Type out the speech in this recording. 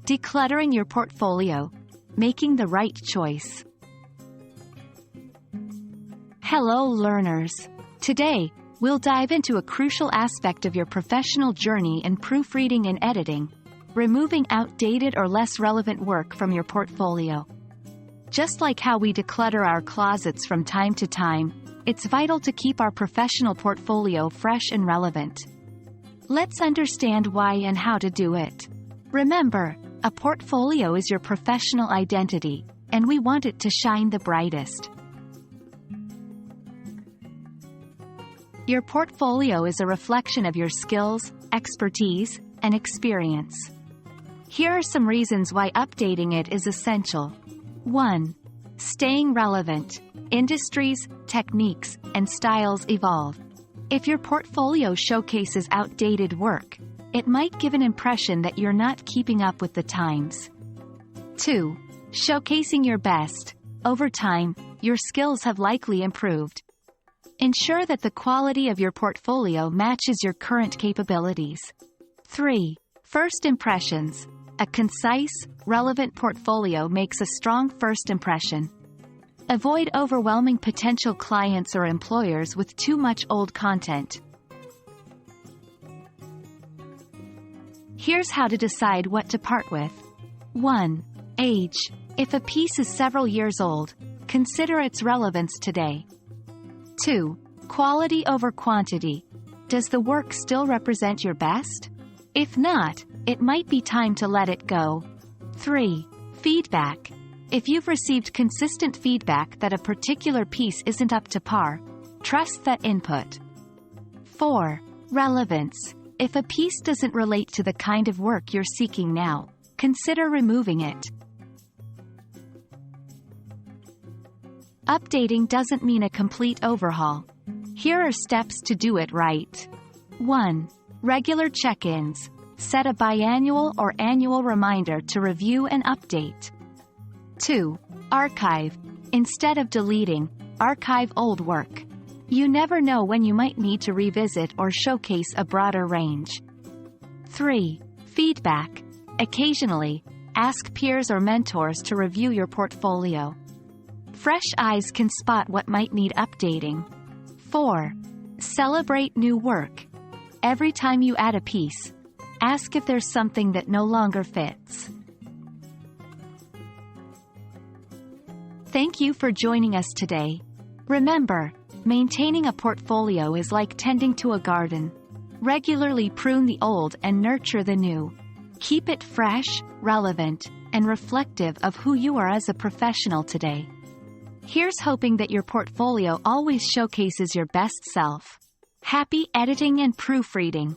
Decluttering your portfolio. Making the right choice. Hello, learners. Today, we'll dive into a crucial aspect of your professional journey in proofreading and editing, removing outdated or less relevant work from your portfolio. Just like how we declutter our closets from time to time, it's vital to keep our professional portfolio fresh and relevant. Let's understand why and how to do it. Remember, a portfolio is your professional identity, and we want it to shine the brightest. Your portfolio is a reflection of your skills, expertise, and experience. Here are some reasons why updating it is essential. 1. Staying relevant. Industries, techniques, and styles evolve. If your portfolio showcases outdated work, it might give an impression that you're not keeping up with the times. 2. Showcasing your best. Over time, your skills have likely improved. Ensure that the quality of your portfolio matches your current capabilities. 3. First impressions. A concise, relevant portfolio makes a strong first impression. Avoid overwhelming potential clients or employers with too much old content. Here's how to decide what to part with. 1. Age. If a piece is several years old, consider its relevance today. 2. Quality over quantity. Does the work still represent your best? If not, it might be time to let it go. 3. Feedback. If you've received consistent feedback that a particular piece isn't up to par, trust that input. 4. Relevance. If a piece doesn't relate to the kind of work you're seeking now, consider removing it. Updating doesn't mean a complete overhaul. Here are steps to do it right. 1. Regular check-ins. Set a biannual or annual reminder to review and update. 2. Archive. Instead of deleting, archive old work. You never know when you might need to revisit or showcase a broader range. 3. Feedback. Occasionally, ask peers or mentors to review your portfolio. Fresh eyes can spot what might need updating. 4. Celebrate new work. Every time you add a piece, ask if there's something that no longer fits. Thank you for joining us today. Remember, maintaining a portfolio is like tending to a garden. Regularly prune the old and nurture the new. Keep it fresh, relevant, and reflective of who you are as a professional today. Here's hoping that your portfolio always showcases your best self. Happy editing and proofreading!